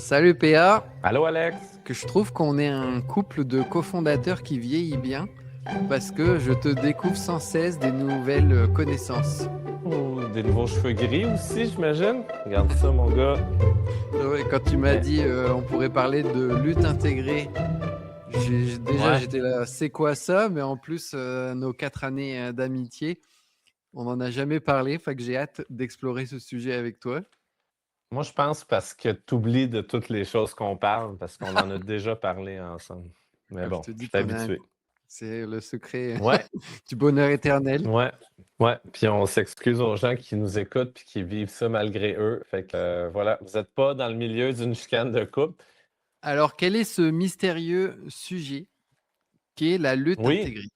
Salut PA, Allô Alex? que je trouve qu'on est un couple de cofondateurs qui vieillit bien parce que je te découvre sans cesse des nouvelles connaissances. Oh, des nouveaux cheveux gris aussi, j'imagine? Regarde ça, mon gars. Ouais, quand tu m'as Mais, dit on pourrait parler de lutte intégrée, déjà ouais. j'étais là, c'est quoi ça? Mais en plus, nos 4 années d'amitié, on n'en a jamais parlé, fait que j'ai hâte d'explorer ce sujet avec toi. Moi, je pense parce que tu oublies de toutes les choses qu'on parle, parce qu'on en a déjà parlé ensemble. Mais Je bon, te je dis suis qu'on est habitué. c'est le secret Ouais, du bonheur éternel. ouais, ouais. Puis on s'excuse aux gens qui nous écoutent puis qui vivent ça malgré eux. Fait que voilà, vous n'êtes pas dans le milieu d'une chicane de couple. Alors, quel est ce mystérieux sujet qui est la lutte Oui. intégrée?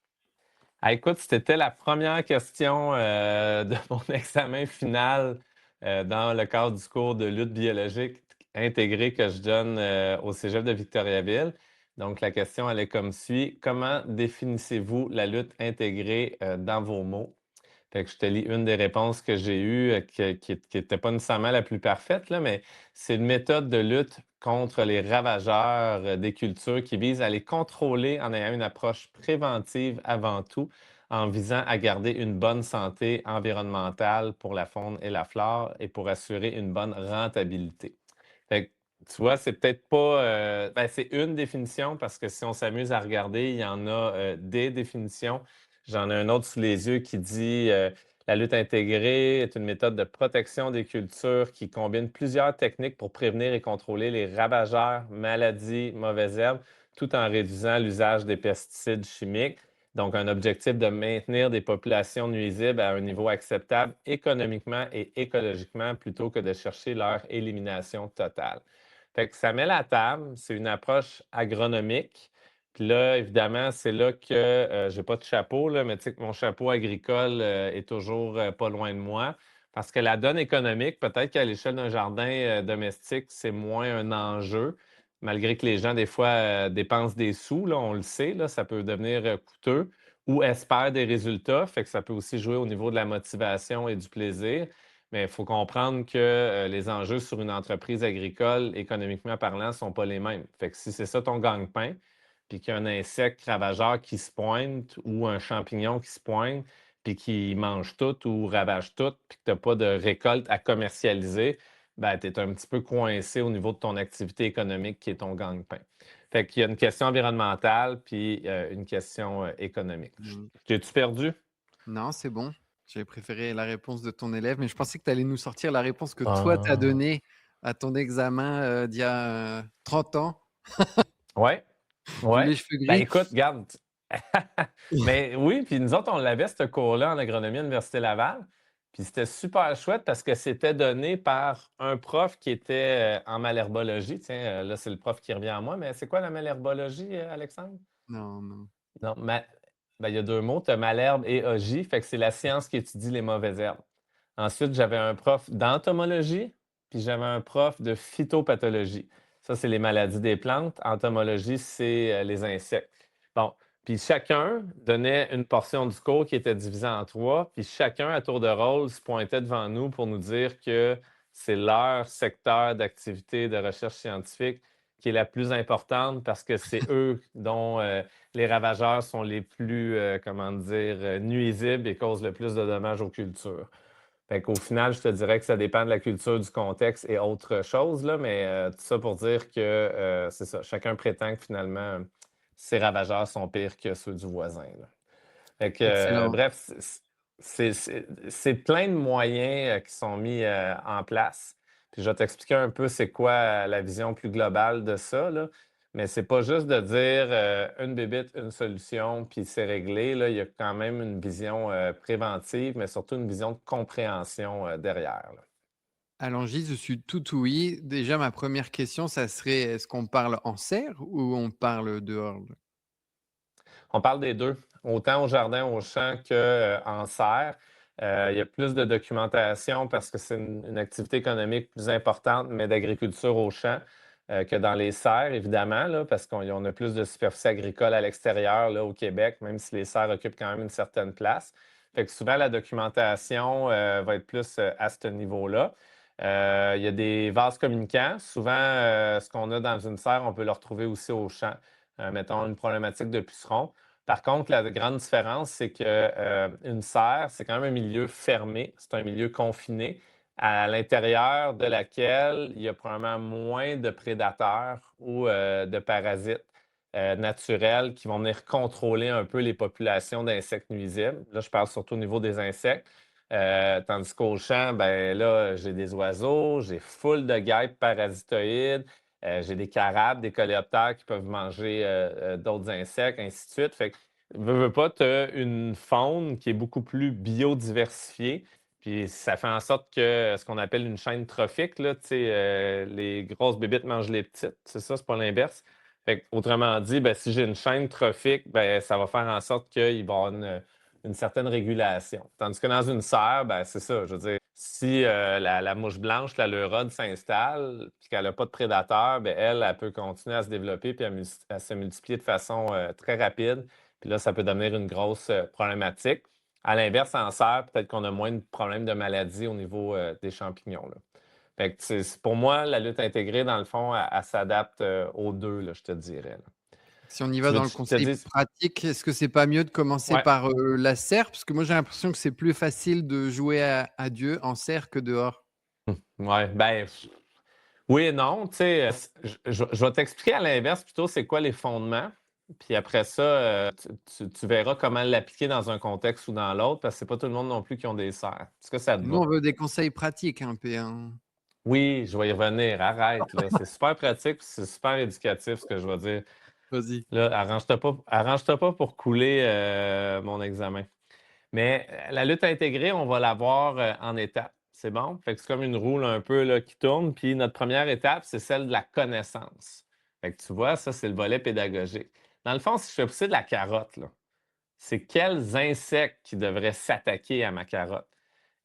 Ah, écoute, c'était la première question de mon examen final dans le cadre du cours de lutte biologique intégrée que je donne au Cégep de Victoriaville. Donc, la question, elle est comme suit. Comment définissez-vous la lutte intégrée dans vos mots? Fait que je te lis une des réponses que j'ai eues, qui n'était pas nécessairement la plus parfaite, là, mais c'est une méthode de lutte contre les ravageurs des cultures qui vise à les contrôler en ayant une approche préventive avant tout, en visant à garder une bonne santé environnementale pour la faune et la flore et pour assurer une bonne rentabilité. Fait que, tu vois, c'est peut-être pas. Ben, c'est une définition parce que si on s'amuse à regarder, il y en a des définitions. J'en ai un autre sous les yeux qui dit la lutte intégrée est une méthode de protection des cultures qui combine plusieurs techniques pour prévenir et contrôler les ravageurs, maladies, mauvaises herbes, tout en réduisant l'usage des pesticides chimiques. Donc, un objectif de maintenir des populations nuisibles à un niveau acceptable économiquement et écologiquement plutôt que de chercher leur élimination totale. Fait que ça met la table, c'est une approche agronomique. Puis là, évidemment, c'est là que j'ai pas de chapeau, là, mais tu sais que mon chapeau agricole est toujours pas loin de moi. Parce que la donne économique, peut-être qu'à l'échelle d'un jardin domestique, c'est moins un enjeu, malgré que les gens, des fois, dépensent des sous, là, on le sait, là, ça peut devenir coûteux, ou espèrent des résultats, fait que ça peut aussi jouer au niveau de la motivation et du plaisir. Mais il faut comprendre que les enjeux sur une entreprise agricole, économiquement parlant, ne sont pas les mêmes. Fait que si c'est ça ton gagne-pain, puis qu'il y a un insecte ravageur qui se pointe ou un champignon qui se pointe, puis qui mange tout ou ravage tout, puis que tu n'as pas de récolte à commercialiser, ben, tu es un petit peu coincé au niveau de ton activité économique qui est ton gagne-pain. Fait qu'il y a une question environnementale puis une question économique. Mmh. T'es-tu perdu? Non, c'est bon. J'avais préféré la réponse de ton élève, mais je pensais que tu allais nous sortir la réponse que toi tu as Ah. donnée à ton examen, d'il y a, 30 ans, Ouais, vu ouais. les cheveux Ben gris. écoute, garde. Mais oui, puis nous autres, on l'avait, ce cours-là, en agronomie à l'Université Laval. Puis c'était super chouette parce que c'était donné par un prof qui était en malherbologie. Tiens, là, c'est le prof qui revient à moi, mais c'est quoi la malherbologie, Alexandre? Non, non. Non, ben, il y a deux mots, tu as malherbe et ogie, fait que c'est la science qui étudie les mauvaises herbes. Ensuite, j'avais un prof d'entomologie, puis j'avais un prof de phytopathologie. Ça, c'est les maladies des plantes. Entomologie, c'est les insectes. Bon, puis chacun donnait une portion du cours qui était divisée en trois, puis chacun, à tour de rôle, se pointait devant nous pour nous dire que c'est leur secteur d'activité de recherche scientifique qui est la plus importante parce que c'est eux dont les ravageurs sont les plus, comment dire, nuisibles et causent le plus de dommages aux cultures. Fait qu'au final, je te dirais que ça dépend de la culture, du contexte et autre chose, là, mais tout ça pour dire que c'est ça. Chacun prétend que finalement, ses ravageurs sont pires que ceux du voisin, là. Fait que, Excellent. bref, c'est plein de moyens qui sont mis en place. Puis je vais t'expliquer un peu c'est quoi la vision plus globale de ça, là. Mais c'est pas juste de dire une bébite, une solution, puis c'est réglé, là. Il y a quand même une vision préventive, mais surtout une vision de compréhension derrière, là. Allons-y, je suis tout oui. Déjà, ma première question, ça serait, est-ce qu'on parle en serre ou on parle dehors? On parle des 2, autant au jardin, au champ qu'en serre. Il y a plus de documentation parce que c'est une activité économique plus importante, mais d'agriculture au champ que dans les serres, évidemment, là, parce qu'on a plus de superficie agricole à l'extérieur là, au Québec, même si les serres occupent quand même une certaine place. Fait que souvent, la documentation va être plus à ce niveau-là. Il y a des vases communicants. Souvent, ce qu'on a dans une serre, on peut le retrouver aussi au champ. Mettons une problématique de puceron. Par contre, la grande différence, c'est que une serre, c'est quand même un milieu fermé, c'est un milieu confiné, à l'intérieur de laquelle il y a probablement moins de prédateurs ou de parasites naturels qui vont venir contrôler un peu les populations d'insectes nuisibles. Là, je parle surtout au niveau des insectes. Tandis qu'au champ, ben là, j'ai des oiseaux, j'ai full de guêpes parasitoïdes, j'ai des carabes, des coléoptères qui peuvent manger d'autres insectes, ainsi de suite. Fait que, veux pas, tu as une faune qui est beaucoup plus biodiversifiée. Puis ça fait en sorte que ce qu'on appelle une chaîne trophique, là, tu sais, les grosses bébites mangent les petites. C'est ça, c'est pas l'inverse. Fait que, autrement dit, ben, si j'ai une chaîne trophique, ben, ça va faire en sorte qu'il va y avoir une certaine régulation. Tandis que dans une serre, ben, c'est ça, je veux dire, si la mouche blanche, la leurode s'installe, puis qu'elle n'a pas de prédateur, ben, elle peut continuer à se développer puis à se multiplier de façon très rapide. Puis là, ça peut devenir une grosse problématique. À l'inverse, en serre, peut-être qu'on a moins de problèmes de maladie au niveau des champignons, là. Fait que pour moi, la lutte intégrée, dans le fond, elle s'adapte aux deux, là, je te dirais, là. Si on y va Tu veux dans que le je te conseil dise? pratique, est-ce que c'est pas mieux de commencer Ouais. par, la serre? Parce que moi, j'ai l'impression que c'est plus facile de jouer à Dieu en serre que dehors. Ouais, ben, oui et non. Tu sais, je vais t'expliquer à l'inverse plutôt c'est quoi les fondements. Puis après ça, tu verras comment l'appliquer dans un contexte ou dans l'autre, parce que c'est pas tout le monde non plus qui ont des serres. Est-ce que ça te Nous, va? on veut des conseils pratiques, hein, P, hein. Oui, je vais y revenir. Arrête, là. C'est super pratique, puis c'est super éducatif ce que je vais dire. Vas-y. Là, arrange-toi pas pour couler mon examen. Mais la lutte intégrée, on va la voir en étapes. C'est bon? Fait que c'est comme une roue là, un peu là, qui tourne. Puis notre première étape, c'est celle de la connaissance. Fait que tu vois, ça, c'est le volet pédagogique. Dans le fond, si je fais pousser de la carotte, là, c'est quels insectes qui devraient s'attaquer à ma carotte?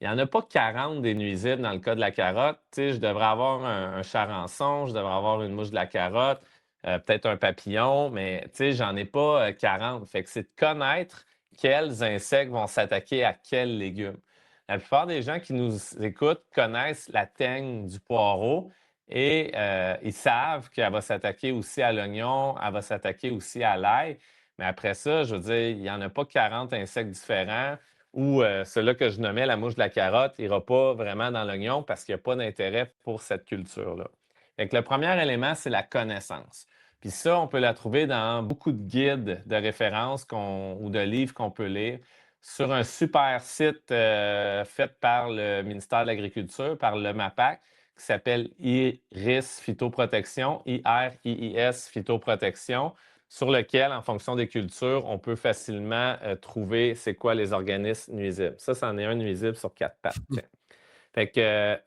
Il n'y en a pas 40 des nuisibles dans le cas de la carotte. Tu sais, je devrais avoir un charançon, je devrais avoir une mouche de la carotte, peut-être un papillon, mais tu sais, j'en ai pas 40. Fait que c'est de connaître quels insectes vont s'attaquer à quels légumes. La plupart des gens qui nous écoutent connaissent la teigne du poireau et ils savent qu'elle va s'attaquer aussi à l'oignon, elle va s'attaquer aussi à l'ail. Mais après ça, je veux dire, il n'y en a pas 40 insectes différents ou celui que je nommais la mouche de la carotte n'ira pas vraiment dans l'oignon parce qu'il n'y a pas d'intérêt pour cette culture-là. Fait que le premier élément, c'est la connaissance. Puis ça, on peut la trouver dans beaucoup de guides de référence ou de livres qu'on peut lire sur un super site fait par le ministère de l'Agriculture, par le MAPAC, qui s'appelle IRIS Phytoprotection, IRIIS Phytoprotection, sur lequel, en fonction des cultures, on peut facilement trouver c'est quoi les organismes nuisibles. Ça, c'en est un nuisible sur 4 pattes. Tiens. Fait que,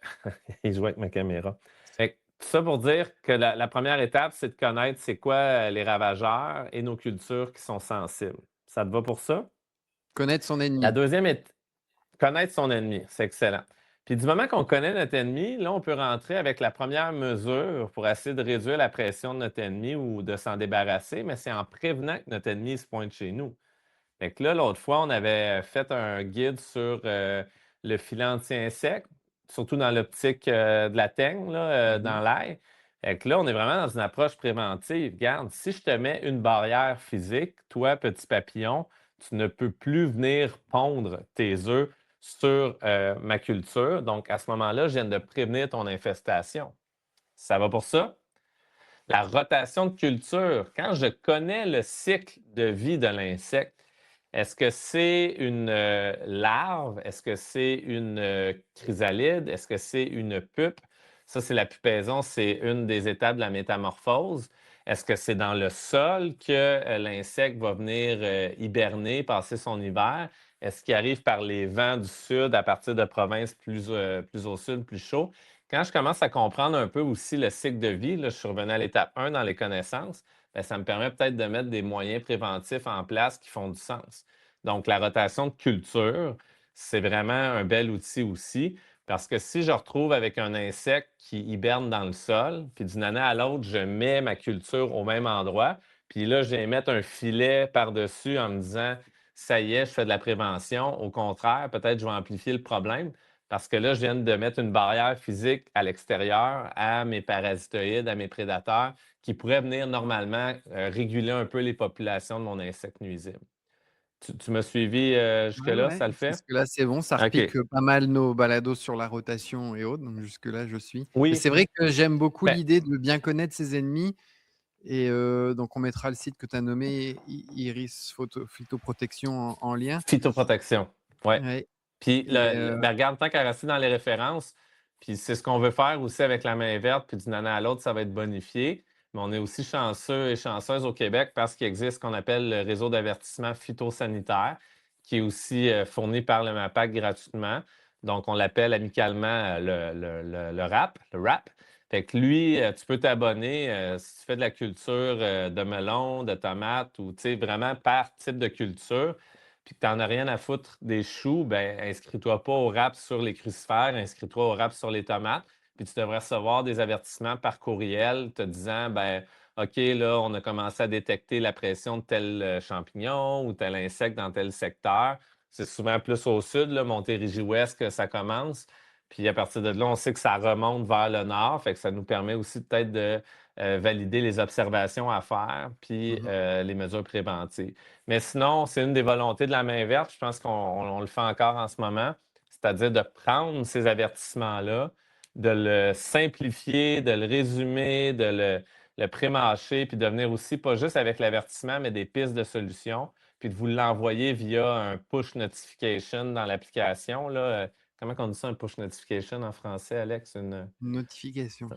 il joue avec ma caméra. Fait que, tout ça pour dire que la première étape, c'est de connaître c'est quoi les ravageurs et nos cultures qui sont sensibles. Ça te va pour ça? Connaître son La ennemi. deuxième est connaître son ennemi. C'est excellent. Puis du moment qu'on connaît notre ennemi, là, on peut rentrer avec la première mesure pour essayer de réduire la pression de notre ennemi ou de s'en débarrasser, mais c'est en prévenant que notre ennemi se pointe chez nous. Fait que là, l'autre fois, on avait fait un guide sur le filet anti-insectes, surtout dans l'optique de la teigne, là, Mmh. dans l'air. Fait que là, on est vraiment dans une approche préventive. Regarde, si je te mets une barrière physique, toi, petit papillon, tu ne peux plus venir pondre tes œufs sur ma culture. Donc, à ce moment-là, je viens de prévenir ton infestation. Ça va pour ça? La rotation de culture, quand je connais le cycle de vie de l'insecte, est-ce que c'est une larve? Est-ce que c'est une chrysalide? Est-ce que c'est une pupe? Ça, c'est la pupaison, c'est une des étapes de la métamorphose. Est-ce que c'est dans le sol que l'insecte va venir hiberner, passer son hiver? Est-ce qu'il arrive par les vents du sud à partir de provinces plus au sud, plus chaud? Quand je commence à comprendre un peu aussi le cycle de vie, là, je suis revenu à l'étape 1 dans les connaissances, bien, ça me permet peut-être de mettre des moyens préventifs en place qui font du sens. Donc, la rotation de culture, c'est vraiment un bel outil aussi, parce que si je retrouve avec un insecte qui hiberne dans le sol, puis d'une année à l'autre, je mets ma culture au même endroit, puis là, je vais mettre un filet par-dessus en me disant, ça y est, je fais de la prévention. Au contraire, peut-être je vais amplifier le problème parce que là, je viens de mettre une barrière physique à l'extérieur à mes parasitoïdes, à mes prédateurs, qui pourraient venir normalement réguler un peu les populations de mon insecte nuisible. Tu m'as suivi Ouais, jusque-là, ouais, ça le fait? jusque-là, c'est bon, ça repique, OK. pas mal nos balados sur la rotation et autres, donc jusque-là, je suis. Mais Oui, c'est vrai que j'aime beaucoup ben, l'idée de bien connaître ses ennemis et donc on mettra le site que tu as nommé Iris Phytoprotection en lien. phytoprotection. Ouais. Ouais Puis, et ben, regarde, tant qu'à rester dans les références, puis c'est ce qu'on veut faire aussi avec la main verte, puis d'une année à l'autre, ça va être bonifié. Mais on est aussi chanceux et chanceuses au Québec parce qu'il existe ce qu'on appelle le réseau d'avertissement phytosanitaire, qui est aussi fourni par le MAPAC gratuitement. Donc, on l'appelle amicalement le RAP, le RAP. Fait que lui, tu peux t'abonner si tu fais de la culture de melon, de tomates ou tu sais, vraiment par type de culture puis que tu n'en as rien à foutre des choux, ben inscris-toi pas au rap sur les crucifères, inscris-toi au rap sur les tomates. Puis tu devrais recevoir des avertissements par courriel te disant ben OK, là, on a commencé à détecter la pression de tel champignon ou tel insecte dans tel secteur. C'est souvent plus au sud, là, Montérégie-Ouest, que ça commence. Puis à partir de là, on sait que ça remonte vers le nord. Fait que ça nous permet aussi peut-être de valider les observations à faire, puis mmh les mesures préventives. Mais sinon, c'est une des volontés de la main verte. Je pense qu'on le fait encore en ce moment, c'est-à-dire de prendre ces avertissements-là, de le simplifier, de le résumer, de le pré-mâcher, puis de venir aussi, pas juste avec l'avertissement, mais des pistes de solutions, puis de vous l'envoyer via un push notification dans l'application. Là. Comment on dit ça, un push notification en français, Alex? Notification.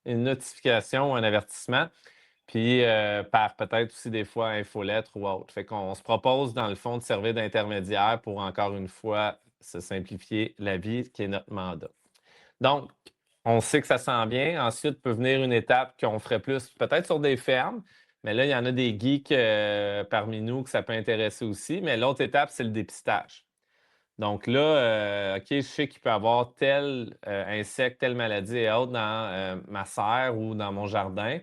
Une notification ou un avertissement. Puis par peut-être aussi des fois infolettre ou autre. Fait qu'on se propose, dans le fond, de servir d'intermédiaire pour, encore une fois, se simplifier la vie, qui est notre mandat. Donc, on sait que ça sent bien. Ensuite, peut venir une étape qu'on ferait plus peut-être sur des fermes, mais là, il y en a des geeks parmi nous que ça peut intéresser aussi. Mais l'autre étape, c'est le dépistage. Donc là, OK, je sais qu'il peut y avoir tel insecte, telle maladie et autres dans ma serre ou dans mon jardin.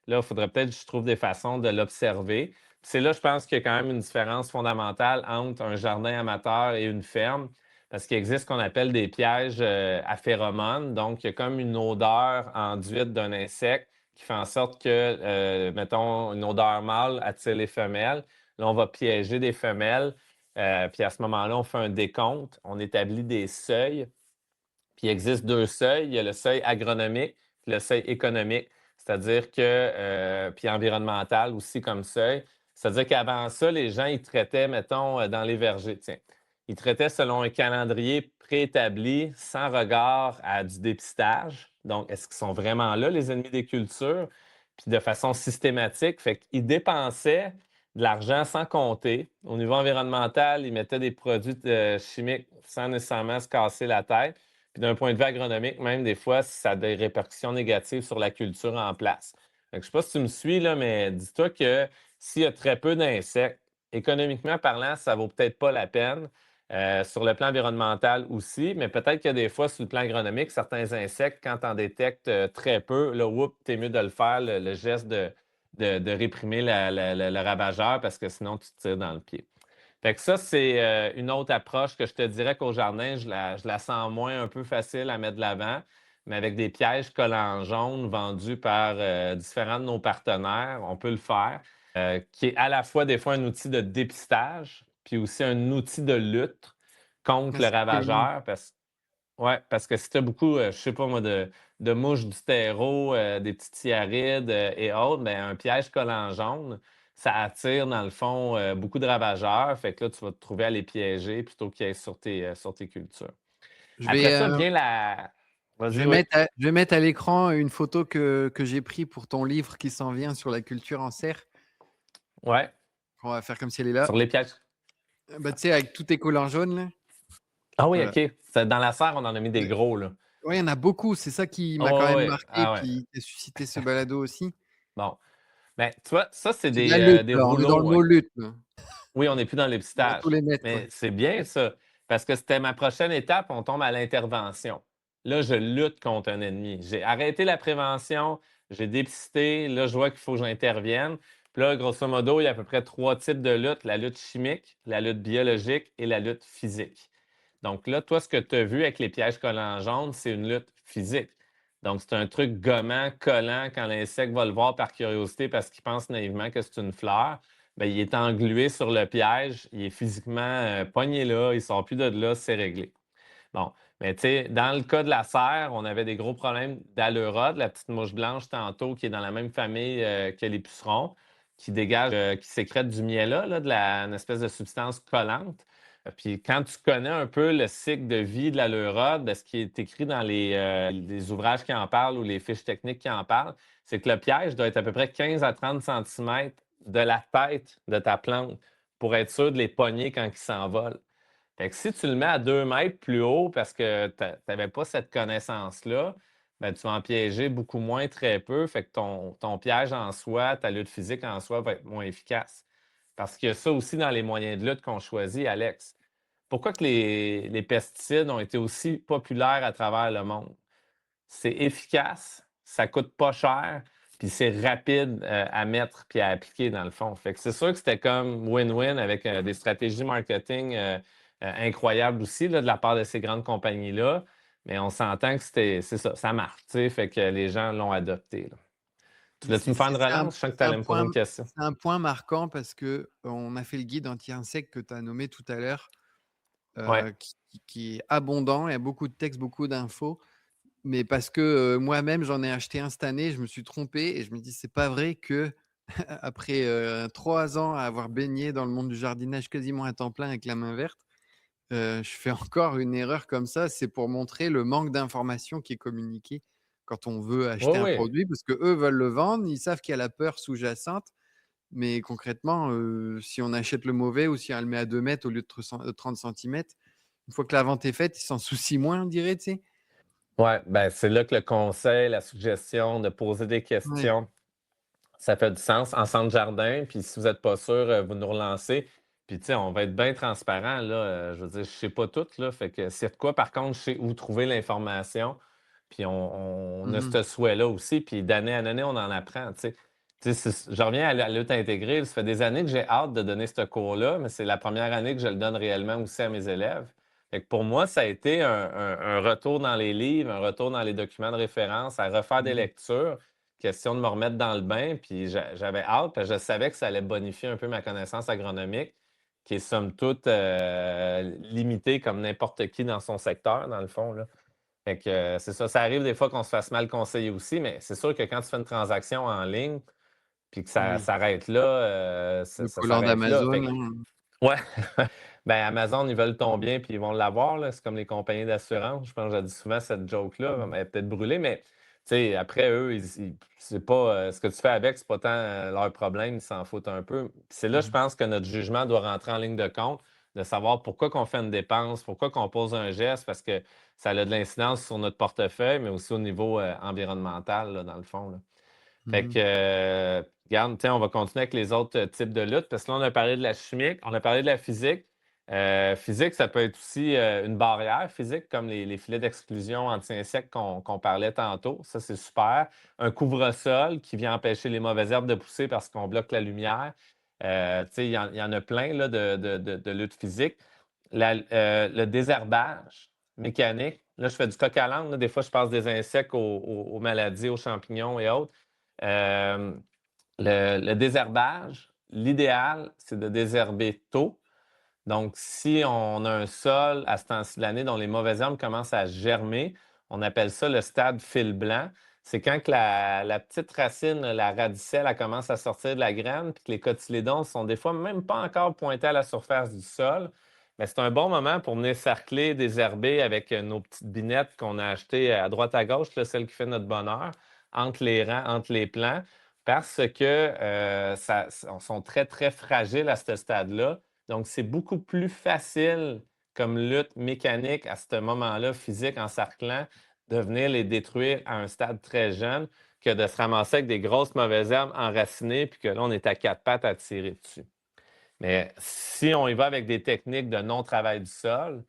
Là, il faudrait peut-être que je trouve des façons de l'observer. Puis c'est là, je pense qu'il y a quand même une différence fondamentale entre un jardin amateur et une ferme, parce qu'il existe ce qu'on appelle des pièges à phéromones. Donc, il y a comme une odeur enduite d'un insecte qui fait en sorte que, mettons, une odeur mâle attire les femelles. Là, on va piéger des femelles. Puis à ce moment-là, on fait un décompte, on établit des seuils. Puis il existe deux seuils. Il y a le seuil agronomique et le seuil économique. C'est-à-dire que, puis environnemental aussi comme seuil. C'est-à-dire qu'avant ça, les gens, ils traitaient, mettons, dans les vergers, tiens. Ils traitaient selon un calendrier préétabli, sans regard à du dépistage. Donc, est-ce qu'ils sont vraiment là, les ennemis des cultures? Puis de façon systématique. Fait qu'ils dépensaient de l'argent sans compter. Au niveau environnemental, ils mettaient des produits chimiques sans nécessairement se casser la tête. Puis d'un point de vue agronomique, même des fois, ça a des répercussions négatives sur la culture en place. Fait que je ne sais pas si tu me suis, là, mais dis-toi que s'il y a très peu d'insectes, économiquement parlant, ça ne vaut peut-être pas la peine. Sur le plan environnemental aussi, mais peut-être que des fois, sur le plan agronomique, certains insectes, quand tu en détectes très peu, là, t'es mieux de le faire, le geste de réprimer le ravageur, parce que sinon, tu te tires dans le pied. Fait que ça, c'est une autre approche que je te dirais qu'au jardin, je la sens moins un peu facile à mettre de l'avant, mais avec des pièges collants jaunes vendus par différents de nos partenaires, on peut le faire, qui est à la fois des fois un outil de dépistage, puis aussi un outil de lutte Ah, contre le c'est cool, ouais. ravageur. Ouais, parce que si tu as beaucoup, je sais pas moi, de mouches du terreau, des petits tiarides et autres, ben, un piège collant jaune, ça attire dans le fond beaucoup de ravageurs. Fait que là, tu vas te trouver à les piéger plutôt qu'ils aillent sur tes cultures. Je Après vais, ça vient la. je Vas-y, vais oui. mettre à l'écran une photo que j'ai prise pour ton livre qui s'en vient sur la culture en serre. Ouais, On va faire comme si elle est là. sur les pièges. Bah, tu sais, avec tous tes collants jaunes là. Ah oui, Voilà. OK. Dans la serre, on en a mis des Ouais. gros, là. Ouais, il y en a beaucoup, c'est ça qui m'a quand Oh, même oui, marqué, ah ouais. puis qui a suscité ce balado aussi. Bon. Ben, tu vois, ça, c'est C'est de la lutte des là, on est dans le rouleaux. mot lutte là. Oui, on n'est plus dans On va tous l'épistage. les mettre quoi. Mais c'est bien ça, parce que c'était ma prochaine étape, on tombe à l'intervention. Là, je lutte contre un ennemi. J'ai arrêté la prévention, j'ai dépisté, là, je vois qu'il faut que j'intervienne. Puis là, grosso modo, il y a à peu près trois types de lutte, la lutte chimique, la lutte biologique et la lutte physique. Donc là, toi, ce que tu as vu avec les pièges collants jaunes, c'est une lutte physique. Donc, c'est un truc gommant, collant, quand l'insecte va le voir par curiosité parce qu'il pense naïvement que c'est une fleur, bien, il est englué sur le piège, il est physiquement pogné là, il ne sort plus de là, c'est réglé. Bon, mais tu sais, dans le cas de la serre, on avait des gros problèmes d'aleurodes, la petite mouche blanche tantôt, qui est dans la même famille que les pucerons, qui dégage, qui sécrète du miel là, une espèce de substance collante. Puis quand tu connais un peu le cycle de vie de l'aleurode, ce qui est écrit dans les ouvrages qui en parlent ou les fiches techniques qui en parlent, c'est que le piège doit être à peu près 15 à 30 centimètres de la tête de ta plante pour être sûr de les pogner quand ils s'envolent. Fait que si tu le mets à 2 mètres plus haut parce que tu n'avais pas cette connaissance-là, ben, tu vas en piéger beaucoup moins, très peu. Fait que ton piège en soi, ta lutte physique en soi va être moins efficace. Parce qu'il y a ça aussi dans les moyens de lutte qu'on choisit, Alex. Pourquoi que les pesticides ont été aussi populaires à travers le monde? C'est efficace, ça coûte pas cher, puis c'est rapide à mettre puis à appliquer dans le fond. Fait que c'est sûr que c'était comme win-win avec des stratégies marketing incroyables aussi là, de la part de ces grandes compagnies-là. Mais on s'entend que c'est ça, ça marche, tu sais, fait que les gens l'ont adopté, là. Tu Mais voulais-tu me faire une relance? Je sens que tu allais me poser une question. c'est un point marquant parce que on a fait le guide anti-insectes que tu as nommé tout à l'heure, Ouais. qui est abondant. Il y a beaucoup de textes, beaucoup d'infos. Mais parce que moi-même, j'en ai acheté un cette année, je me suis trompé et je me dis, c'est pas vrai que après 3 ans à avoir baigné dans le monde du jardinage quasiment à temps plein avec la main verte, je fais encore une erreur comme ça. C'est pour montrer le manque d'information qui est communiqué quand on veut Oui, acheter un oui. produit, parce que eux veulent le vendre, ils savent qu'il y a la peur sous-jacente, mais concrètement, si on achète le mauvais ou si on le met à 2 mètres au lieu de 30 centimètres, une fois que la vente est faite, ils s'en soucient moins, on dirait, tu sais? Ouais, ben c'est là que le conseil, la suggestion de poser des Ouais. questions, ça fait du sens en centre jardin. Puis si vous n'êtes pas sûr, vous nous relancez. Puis tu sais, on va être bien transparent, là. Je veux dire, je ne sais pas tout, là. Fait que c'est de quoi, par contre, je sais où trouver l'information. Puis on a Mmh. ce souhait-là aussi. Puis d'année en année, on en apprend, tu sais. Tu sais, je reviens à la lutte intégrée. Ça fait des années que j'ai hâte de donner ce cours-là, mais c'est la première année que je le donne réellement aussi à mes élèves. Fait que pour moi, ça a été un retour dans les livres, un retour dans les documents de référence, à refaire des Mmh. lectures. Question de me remettre dans le bain, puis j'avais hâte, parce que je savais que ça allait bonifier un peu ma connaissance agronomique, qui est somme toute limitée comme n'importe qui dans son secteur, dans le fond, là. Fait que c'est ça, ça arrive des fois qu'on se fasse mal conseiller aussi, mais c'est sûr que quand tu fais une transaction en ligne, puis que ça Oui, s'arrête là, le ça collant s'arrête là. d'Amazon, Fait que, là. ouais, ben Amazon, ils veulent ton bien, puis ils vont l'avoir, là. C'est comme les compagnies d'assurance. Je pense que je dis souvent cette joke-là, Mmh. elle est peut-être brûlée, mais tu sais, après, eux, c'est pas ce que tu fais avec, c'est pas tant leur problème, ils s'en foutent un peu. Puis c'est là, je Mmh. pense que notre jugement doit rentrer en ligne de compte, de savoir pourquoi qu'on fait une dépense, pourquoi qu'on pose un geste, parce que ça a de l'incidence sur notre portefeuille, mais aussi au niveau environnemental, là, dans le fond, là. Fait Mmh. que, regarde, tiens, on va continuer avec les autres types de luttes, parce que là, on a parlé de la chimique, on a parlé de la physique. Physique, ça peut être aussi une barrière physique, comme les filets d'exclusion anti-insectes qu'on parlait tantôt. Ça, c'est super. Un couvre-sol qui vient empêcher les mauvaises herbes de pousser parce qu'on bloque la lumière. Tu sais, il y en a plein là, de luttes physiques. Le désherbage mécanique. Là, je fais du coq à l'âne, là. Des fois, je passe des insectes aux maladies, aux champignons et autres. Euh, le désherbage, l'idéal, c'est de désherber tôt. Donc, si on a un sol à ce temps-ci de l'année dont les mauvaises herbes commencent à germer, on appelle ça le stade fil blanc. C'est quand que la petite racine, la radicelle, elle commence à sortir de la graine, puis que les cotylédons sont des fois même pas encore pointés à la surface du sol. Mais c'est un bon moment pour venir cercler, désherber avec nos petites binettes qu'on a achetées à droite à gauche, là, celle qui fait notre bonheur, entre les rangs, entre les plants, parce que sont très, très fragiles à ce stade-là. Donc, c'est beaucoup plus facile comme lutte mécanique à ce moment-là, physique, en cerclant, de venir les détruire à un stade très jeune que de se ramasser avec des grosses mauvaises herbes enracinées, puis que là, on est à quatre pattes à tirer dessus. Mais si on y va avec des techniques de non-travail du sol,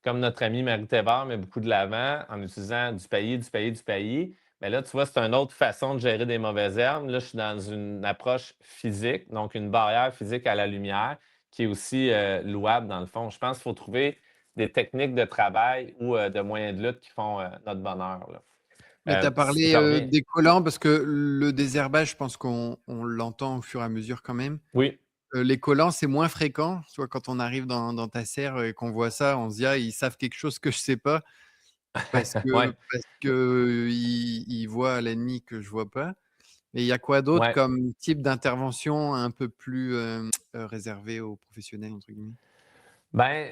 comme notre ami Marie Thévard met beaucoup de l'avant en utilisant du paillis, du paillis, du paillis, mais là, tu vois, c'est une autre façon de gérer des mauvaises herbes. Là, je suis dans une approche physique, donc une barrière physique à la lumière qui est aussi louable dans le fond. Je pense qu'il faut trouver des techniques de travail ou de moyens de lutte qui font notre bonheur, là. Mais tu as Si parlé, je reviens. des collants parce que le désherbage, je pense qu'on l'entend au fur et à mesure quand même. Oui. Les collants, c'est moins fréquent. Tu vois, quand on arrive dans ta serre et qu'on voit ça, on se dit: «Ah, ils savent quelque chose que je sais pas», Ouais, parce qu'ils voient l'ennemi que je vois pas. Et il y a quoi d'autre ouais. comme type d'intervention un peu plus, réservée aux «professionnels» entre guillemets? Ben,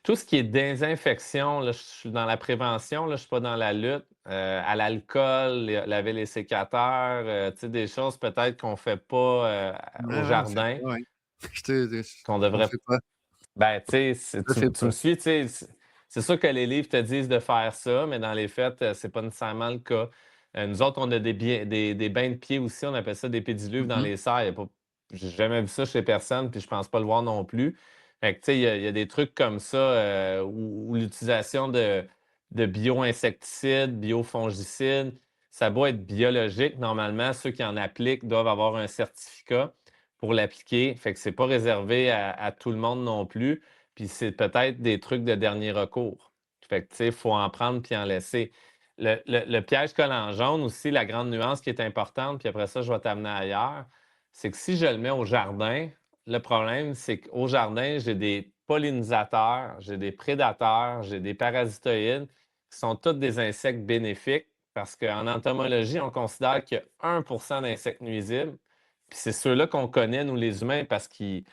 tout ce qui est désinfection, là, je suis dans la prévention, là, je suis pas dans la lutte. À l'alcool, laver les sécateurs, tu sais, des choses peut-être qu'on fait pas, Ouais, au ouais, on fait jardin, pas, ouais. Je qu'on on devrait. fait pas, Ben, tu sais, je le fais tu me pas. suis, tu sais, c'est sûr que les livres te disent de faire ça, mais dans les faits, c'est pas nécessairement le cas. Nous autres, on a des bains de pieds aussi, on appelle ça des pédiluves dans Mmh. les serres. J'ai jamais vu ça chez personne, puis je pense pas le voir non plus. Fait que, tu sais, il y a des trucs comme ça, ou l'utilisation de bio-insecticides, biofongicides, ça doit être biologique. Normalement, ceux qui en appliquent doivent avoir un certificat pour l'appliquer. Fait que c'est pas réservé à tout le monde non plus. Puis c'est peut-être des trucs de dernier recours. Fait que, tu sais, il faut en prendre puis en laisser. Le piège collant jaune aussi, la grande nuance qui est importante, puis après ça, je vais t'amener ailleurs, c'est que si je le mets au jardin, le problème, c'est qu'au jardin, j'ai des pollinisateurs, j'ai des prédateurs, j'ai des parasitoïdes qui sont tous des insectes bénéfiques parce qu'en entomologie, on considère qu'il y a 1 d'insectes nuisibles. Puis c'est ceux-là qu'on connaît, nous, les humains, parce qu'ils, tu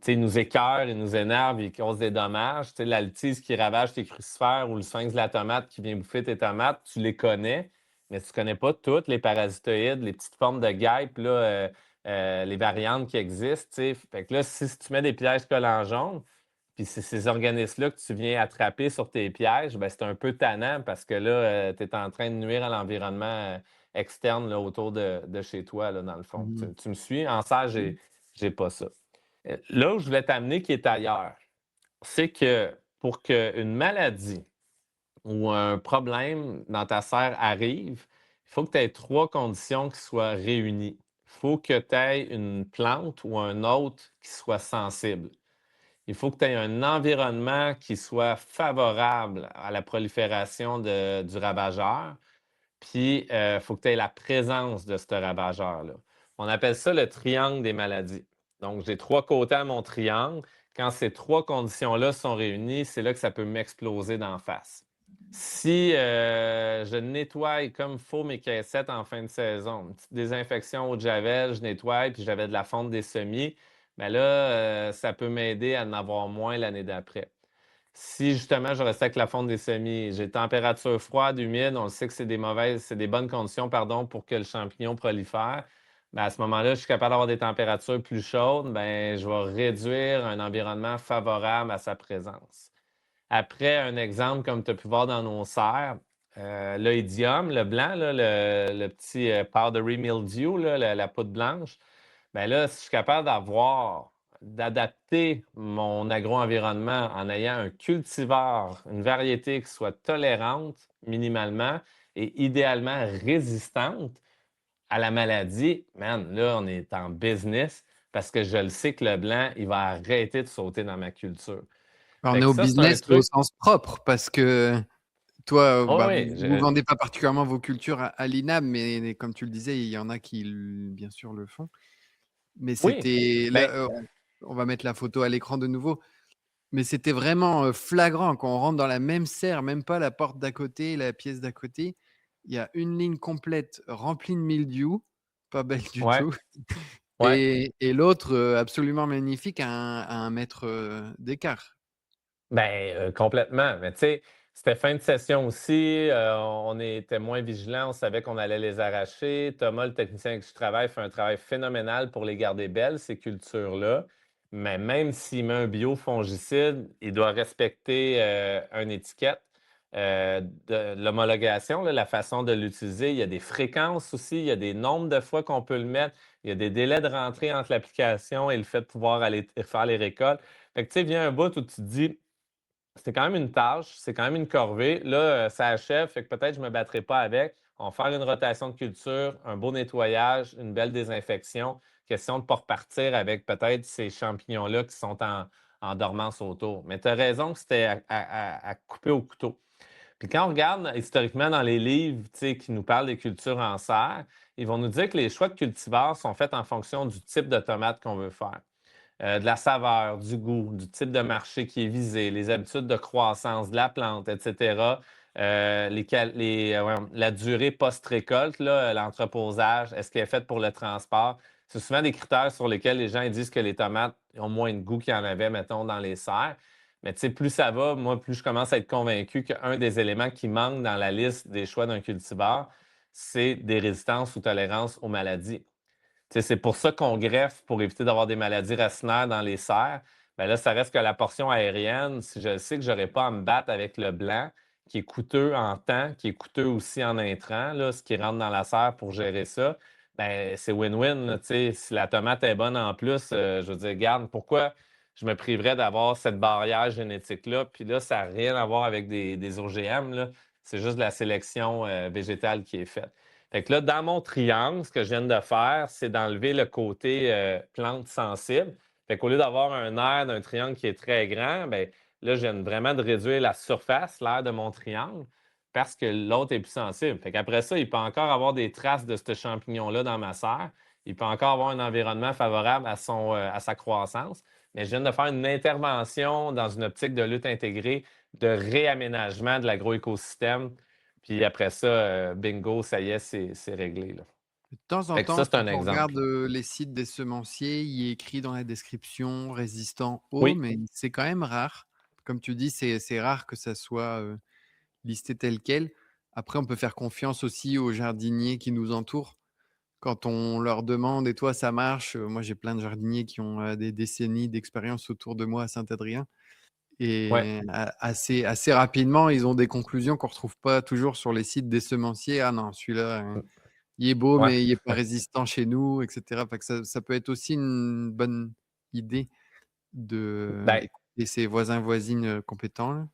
sais, ils nous écœurent, ils nous énervent, ils causent des dommages. Tu sais, l'altise qui ravage tes crucifères ou le sphinx de la tomate qui vient bouffer tes tomates, tu les connais, mais tu ne connais pas toutes les parasitoïdes, les petites formes de guêpes, là, les variantes qui existent. Tu sais. Fait que là, si tu mets des pièges collants jaunes, puis c'est ces organismes-là que tu viens attraper sur tes pièges, ben c'est un peu tannant parce que là, tu es en train de nuire à l'environnement externe là, autour de chez toi, là, dans le fond. Mmh. Tu me suis? En ça, Oui. j'ai pas ça. Là où je voulais t'amener qui est ailleurs, c'est que pour qu'une maladie ou un problème dans ta serre arrive, il faut que tu aies 3 conditions qui soient réunies. Il faut que tu aies une plante ou un hôte qui soit sensible. Il faut que tu aies un environnement qui soit favorable à la prolifération du ravageur. Puis, il faut que tu aies la présence de ce ravageur-là. On appelle ça le triangle des maladies. Donc, j'ai 3 côtés à mon triangle. Quand ces 3 conditions-là sont réunies, c'est là que ça peut m'exploser d'en face. Si je nettoie comme il faut mes caissettes en fin de saison, une petite désinfection eau de javel, je nettoie, puis j'avais de la fonte des semis, bien là, ça peut m'aider à en avoir moins l'année d'après. Si justement je reste avec la fonte des semis, j'ai température froide, humide, on le sait que c'est des bonnes conditions, pardon, pour que le champignon prolifère. Ben, à ce moment-là, je suis capable d'avoir des températures plus chaudes, ben, je vais réduire un environnement favorable à sa présence. Après, un exemple comme tu as pu voir dans nos serres, l'oïdium, le blanc, là, le petit powdery mildew, là, la poudre blanche, ben là, si je suis capable d'adapter mon agro-environnement en ayant un cultivar, une variété qui soit tolérante minimalement et idéalement résistante à la maladie, man, là, on est en business parce que je le sais que le blanc, il va arrêter de sauter dans ma culture. On Fait est que au ça, c'est un business, mais au truc. sens propre parce que toi, Oh bah, oui, vous vendez pas particulièrement vos cultures à l'INAB, mais comme tu le disais, il y en a qui bien sûr le font. Mais oui, c'était ben, là, on va mettre la photo à l'écran de nouveau, mais c'était vraiment, flagrant quand on rentre dans la même serre, même pas la porte d'à côté, la pièce d'à côté. Il y a une ligne complète remplie de mildiou, pas belle du ouais, tout, ouais. et l'autre, absolument magnifique à 1 mètre, d'écart. Ben, complètement. Mais tu sais, c'était fin de session aussi, on était moins vigilants, on savait qu'on allait les arracher. Thomas, le technicien avec qui je travaille, fait un travail phénoménal pour les garder belles, ces cultures-là. Mais même s'il met un biofongicide, il doit respecter, une étiquette, de l'homologation, là, la façon de l'utiliser. Il y a des fréquences aussi, il y a des nombres de fois qu'on peut le mettre, il y a des délais de rentrée entre l'application et le fait de pouvoir aller faire les récoltes. Fait que tu sais, vient un bout où tu te dis: «C'est quand même une tâche, c'est quand même une corvée. Là, ça achève, fait que peut-être je ne me battrai pas avec. On va faire une rotation de culture, un beau nettoyage, une belle désinfection. Question de ne pas repartir avec peut-être ces champignons-là qui sont en dormance autour. Mais tu as raison que c'était à couper au couteau. Puis quand on regarde historiquement dans les livres, tu sais, qui nous parlent des cultures en serre, ils vont nous dire que les choix de cultivars sont faits en fonction du type de tomate qu'on veut faire, de la saveur, du goût, du type de marché qui est visé, les habitudes de croissance de la plante, et cetera. Voyons, la durée post-récolte, là, l'entreposage, est-ce qu'elle est faite pour le transport? C'est souvent des critères sur lesquels les gens ils disent que les tomates ont moins de goût qu'il y en avait, mettons, dans les serres. Mais tu sais, plus ça va, moi, plus je commence à être convaincu qu'un des éléments qui manque dans la liste des choix d'un cultivar, c'est des résistances ou tolérances aux maladies. Tu sais, c'est pour ça qu'on greffe pour éviter d'avoir des maladies racinaires dans les serres. Bien là, ça reste que la portion aérienne, si je sais que je n'aurai pas à me battre avec le blanc, qui est coûteux en temps, qui est coûteux aussi en intrants, là, ce qui rentre dans la serre pour gérer ça, ben c'est win-win, là, tu sais. Si la tomate est bonne en plus, je veux dire, garde, pourquoi je me priverais d'avoir cette barrière génétique-là? Puis là, ça n'a rien à voir avec des OGM, là. C'est juste de la sélection végétale qui est faite. Fait que là, dans mon triangle, ce que je viens de faire, c'est d'enlever le côté plante sensible. Fait qu'au lieu d'avoir un air d'un triangle qui est très grand, bien, là, je viens vraiment de réduire la surface, l'air de mon triangle, parce que l'autre est plus sensible. Fait qu'après ça, il peut encore avoir des traces de ce champignon-là dans ma serre. Il peut encore avoir un environnement favorable à sa croissance. Mais je viens de faire une intervention dans une optique de lutte intégrée, de réaménagement de l'agroécosystème puis après ça, bingo, ça y est, c'est réglé, là. De temps en Fait que ça, temps, c'est quand un on exemple. regarde, les sites des semenciers, il est écrit dans la description: «Résistant au», Oui, mais c'est quand même rare. Comme tu dis, c'est rare que ça soit, listé tel quel. Après, on peut faire confiance aussi aux jardiniers qui nous entourent. Quand on leur demande: «Et toi, ça marche?» Moi, j'ai plein de jardiniers qui ont, des décennies d'expérience autour de moi à Saint-Adrien ouais, et assez rapidement, ils ont des conclusions qu'on retrouve pas toujours sur les sites des semenciers. «Ah non, celui-là, mmh, il est beau, ouais. mais il est pas résistant chez nous», et cetera. Enfin que ça peut être aussi une bonne idée Ben d'écouter ses voisins, voisines, compétents là.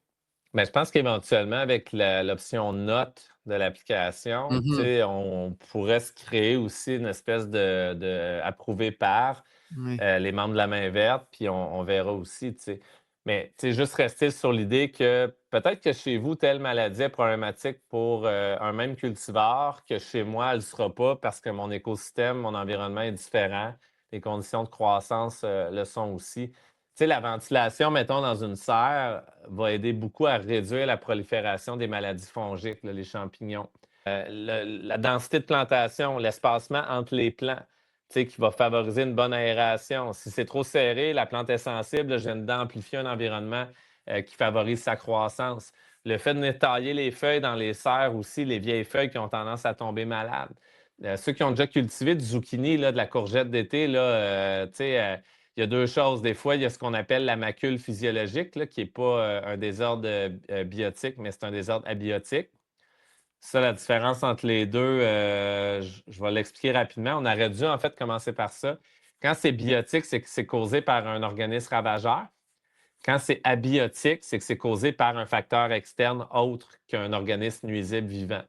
ben, je pense qu'éventuellement, avec l'option notes de l'application, tu Mmh. sais, on pourrait se créer aussi une espèce de approuvé par, Oui. les membres de la main verte, puis on verra aussi, tu sais. Mais, tu sais, juste rester sur l'idée que peut-être que chez vous, telle maladie est problématique pour, un même cultivar, que chez moi, elle ne le sera pas parce que mon écosystème, mon environnement est différent. Les conditions de croissance, le sont aussi. Tu sais, la ventilation, mettons, dans une serre, va aider beaucoup à réduire la prolifération des maladies fongiques, là, les champignons. La densité de plantation, l'espacement entre les plants, tu sais, qui va favoriser une bonne aération. Si c'est trop serré, la plante est sensible, là, je viens d'amplifier un environnement qui favorise sa croissance. Le fait de tailler les feuilles dans les serres aussi, les vieilles feuilles qui ont tendance à tomber malades. Ceux qui ont déjà cultivé du zucchini, là, de la courgette d'été, là, tu sais, il y a deux choses. Des fois, il y a ce qu'on appelle la macule physiologique, là, qui n'est pas un désordre biotique, mais c'est un désordre abiotique. Ça, la différence entre les deux, je vais l'expliquer rapidement. On aurait dû, en fait, commencer par ça. Quand c'est biotique, c'est que c'est causé par un organisme ravageur. Quand c'est abiotique, c'est que c'est causé par un facteur externe autre qu'un organisme nuisible vivant.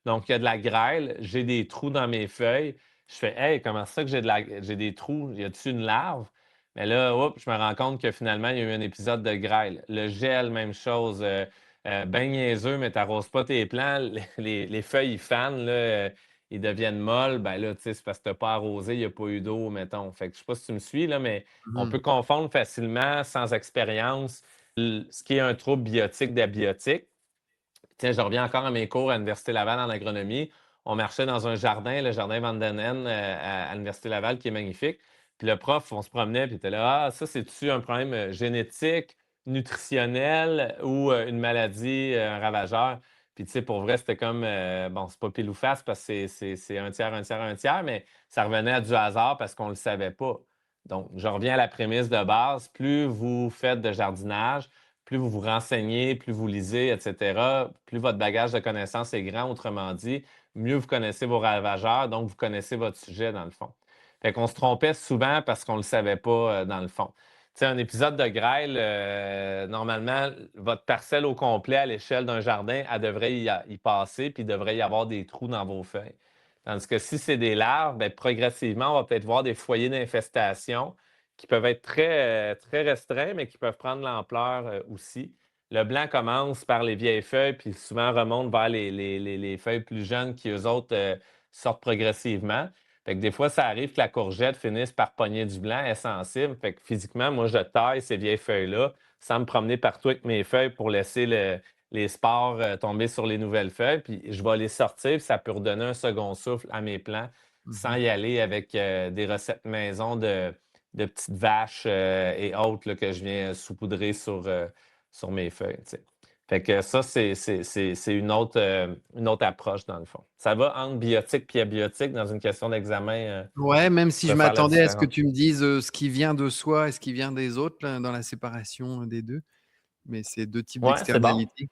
Donc, il y a de la grêle, j'ai des trous dans mes feuilles. Je fais Hey, comment ça que j'ai des trous? Y a-t-il une larve? Mais là, oups, je me rends compte que finalement, il y a eu un épisode de grêle. Le gel, même chose. Ben niaiseux, mais tu n'arroses pas tes plants. Les feuilles, ils fanent, là, ils deviennent molles. Ben là, tu sais, c'est parce que tu n'as pas arrosé, il n'y a pas eu d'eau, mettons. Fait que je ne sais pas si tu me suis, là, mais on Mmh. peut confondre facilement, sans expérience, ce qui est un trouble biotique d'abiotique. Tiens, je reviens encore à mes cours à l'Université Laval en agronomie. On marchait dans un jardin, le jardin Van den Ende, à l'Université Laval, qui est magnifique. Puis le prof, on se promenait, puis il était là: «Ah, ça, c'est-tu un problème génétique, nutritionnel ou une maladie, un ravageur?» Puis tu sais, pour vrai, c'était comme, bon, c'est pas pile ou face parce que c'est un tiers, un tiers, un tiers, mais ça revenait à du hasard parce qu'on ne le savait pas. Donc, je reviens à la prémisse de base. Plus vous faites de jardinage, plus vous vous renseignez, plus vous lisez, et cetera, plus votre bagage de connaissances est grand, autrement dit, mieux vous connaissez vos ravageurs, donc vous connaissez votre sujet dans le fond. Fait qu'on se trompait souvent parce qu'on ne le savait pas dans le fond. Tu sais, un épisode de grêle, normalement, votre parcelle au complet à l'échelle d'un jardin, elle devrait y passer, puis il devrait y avoir des trous dans vos feuilles. Tandis que si c'est des larves, bien, progressivement, on va peut-être voir des foyers d'infestation qui peuvent être très restreints, mais qui peuvent prendre l'ampleur, aussi. Le blanc commence par les vieilles feuilles, puis souvent remonte vers les feuilles plus jeunes qui, eux autres, sortent progressivement. Fait que des fois, ça arrive que la courgette finisse par pogner du blanc, elle est sensible. Fait que physiquement, moi, je taille ces vieilles feuilles-là sans me promener partout avec mes feuilles pour laisser les spores tomber sur les nouvelles feuilles. Puis je vais les sortir, puis ça peut redonner un second souffle à mes plants sans Mmh. y aller avec des recettes maison de petites vaches et autres là, que je viens saupoudrer sur mes feuilles. Tu sais. Fait que ça, c'est une autre approche dans le fond. Ça va entre biotique et abiotique dans une question d'examen. Ouais, même Tu si peux je faire la m'attendais à ce que différence. tu me dises, ce qui vient de soi et ce qui vient des autres là, dans la séparation, des 2, mais c'est 2 types Ouais, c'est bon. d'externalités.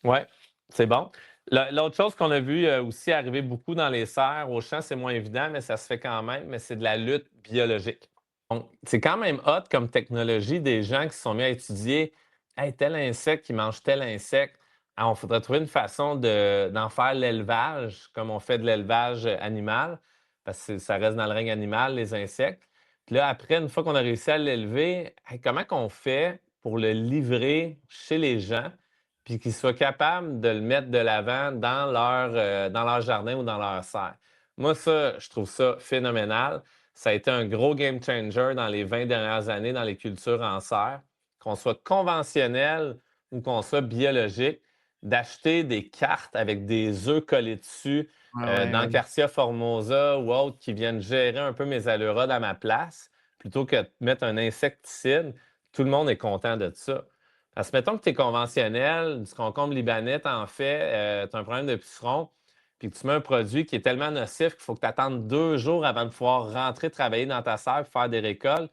Ouais, c'est bon. L'autre chose qu'on a vu aussi arriver beaucoup dans les serres, au champ, c'est moins évident, mais ça se fait quand même, mais c'est de la lutte biologique. Donc, c'est quand même hot comme technologie des gens qui se sont mis à étudier hey, tel insecte qui mange tel insecte. Ah, on faudrait trouver une façon d'en faire l'élevage, comme on fait de l'élevage animal, parce que ça reste dans le règne animal, les insectes. Puis là, après, une fois qu'on a réussi à l'élever, hey, comment qu'on fait pour le livrer chez les gens? Puis qu'ils soient capables de le mettre de l'avant dans leur jardin ou dans leur serre. Moi, ça, je trouve ça phénoménal. Ça a été un gros game changer dans les 20 dernières années dans les cultures en serre, qu'on soit conventionnel ou qu'on soit biologique, d'acheter des cartes avec des œufs collés dessus Ah ouais, ouais. d'Ancarcia formosa ou autres qui viennent gérer un peu mes aleurodes à ma place, plutôt que de mettre un insecticide. Tout le monde est content de ça. Parce que mettons que tu es conventionnel, du concombre libanais, t'en fais, tu as un problème de puceron, puis que tu mets un produit qui est tellement nocif qu'il faut que tu attendes 2 jours avant de pouvoir rentrer travailler dans ta serre et faire des récoltes.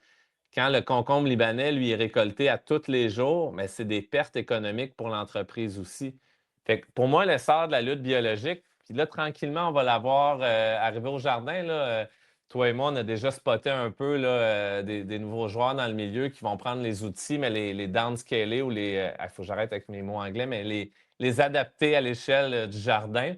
Quand le concombre libanais, lui, est récolté à tous les jours, mais c'est des pertes économiques pour l'entreprise aussi. Fait que pour moi, l'essor de la lutte biologique, puis là, tranquillement, on va l'avoir arrivé au jardin. Là, toi et moi, on a déjà spoté un peu là, des nouveaux joueurs dans le milieu qui vont prendre les outils, mais les downscaler ou les. Il faut que j'arrête avec mes mots anglais, mais les adapter à l'échelle du jardin.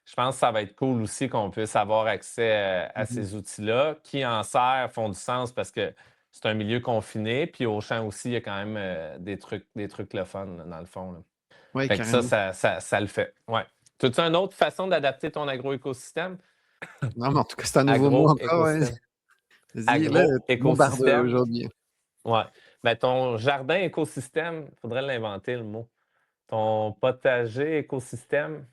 Je pense que ça va être cool aussi qu'on puisse avoir accès à Mmh mh. ces outils-là qui, en serre, font du sens parce que c'est un milieu confiné. Puis au champ aussi, il y a quand même des trucs le fun, là, dans le fond. Là. Ouais, Fait que ça, carrément. ça le fait. Ouais. Tu as une autre façon d'adapter ton agroécosystème? Non, mais en tout cas, c'est un nouveau mot encore, ouais. Agro-écosystème. Vas-y, là, tu bombardes, Agro-écosystème. aujourd'hui. Ouais. Ben, ton jardin écosystème, il faudrait l'inventer le mot. Ton potager écosystème.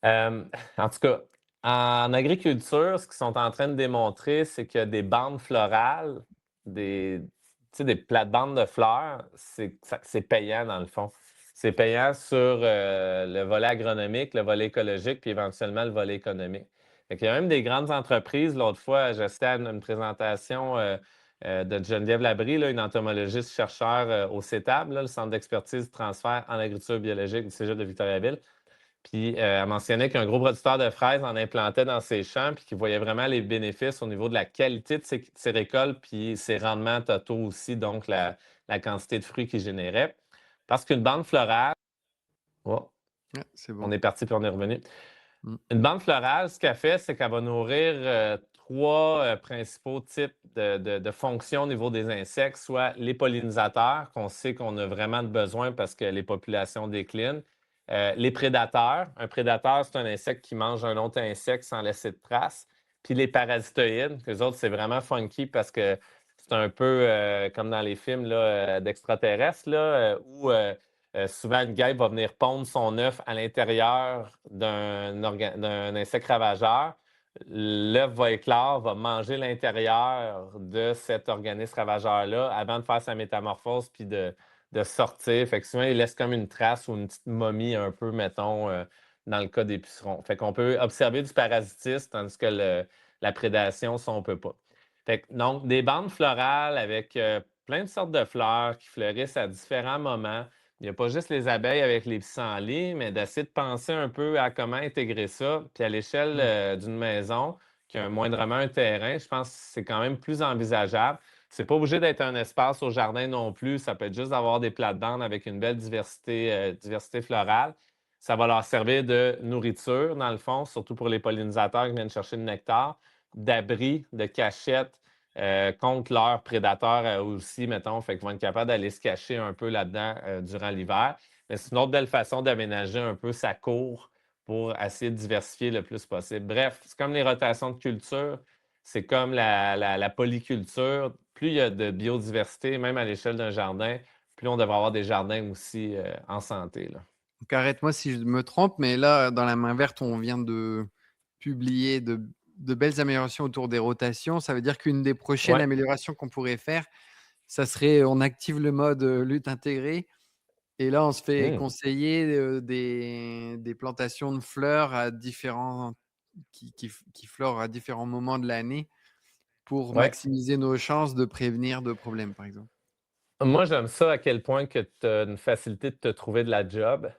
Euh, en tout cas, en agriculture, ce qu'ils sont en train de démontrer, c'est que des bandes florales, des, tu sais, des plates-bandes de fleurs, c'est payant dans le fond. C'est payant sur le volet agronomique, le volet écologique, puis éventuellement le volet économique. Il y a même des grandes entreprises. L'autre fois, j'assistais à une présentation de Geneviève Labrie, là, une entomologiste chercheur au CETAB, là, le Centre d'expertise de transfert en agriculture biologique du Cégep de Victoriaville. Puis elle mentionnait qu'un gros producteur de fraises en implantait dans ses champs, puis qu'il voyait vraiment les bénéfices au niveau de la qualité de ses récoltes, puis ses rendements totaux aussi, donc la quantité de fruits qu'il générait. Parce qu'une bande florale, oh, Ouais, c'est on bon. est parti puis on est revenu. Mmh. Une bande florale, ce qu'elle fait, c'est qu'elle va nourrir trois principaux types de fonctions au niveau des insectes, soit les pollinisateurs, qu'on sait qu'on a vraiment de besoin parce que les populations déclinent. Les prédateurs. Un prédateur, c'est un insecte qui mange un autre insecte sans laisser de traces. Puis les parasitoïdes, que les autres, c'est vraiment funky parce que c'est un peu comme dans les films là, d'extraterrestres, là, où souvent, une guêpe va venir pondre son œuf à l'intérieur d'un insecte ravageur. L'œuf va éclore, va manger l'intérieur de cet organisme ravageur-là avant de faire sa métamorphose puis de sortir. Fait que souvent, il laisse comme une trace ou une petite momie un peu, mettons, dans le cas des pucerons. Fait qu'on peut observer du parasitisme, tandis que la prédation, ça, on ne peut pas. Fait que, donc, des bandes florales avec plein de sortes de fleurs qui fleurissent à différents moments. Il n'y a pas juste les abeilles avec les pissenlits, mais d'essayer de penser un peu à comment intégrer ça. Puis à l'échelle Mmh. d'une maison qui a moindrement un terrain, je pense que c'est quand même plus envisageable. C'est pas obligé d'être un espace au jardin non plus. Ça peut être juste d'avoir des plates-bandes avec une belle diversité florale. Ça va leur servir de nourriture, dans le fond, surtout pour les pollinisateurs qui viennent chercher le nectar, d'abri, de cachette, contre leurs prédateurs aussi, mettons. Fait qu'ils vont être capables d'aller se cacher un peu là-dedans durant l'hiver. Mais c'est une autre belle façon d'aménager un peu sa cour pour essayer de diversifier le plus possible. Bref, c'est comme les rotations de culture, c'est comme la polyculture. Plus il y a de biodiversité, même à l'échelle d'un jardin, plus on devrait avoir des jardins aussi en santé, là. Donc arrête-moi si je me trompe, mais là, dans la main verte, on vient de publier de belles améliorations autour des rotations. Ça veut dire qu'une des prochaines Ouais. améliorations qu'on pourrait faire, ça serait on active le mode, lutte intégrée et là, on se fait Mmh. conseiller, des plantations de fleurs à différents qui fleurent à différents moments de l'année pour Ouais. maximiser nos chances de prévenir de problèmes, par exemple. Moi, j'aime ça à quel point que tu as une facilité de te trouver de la job.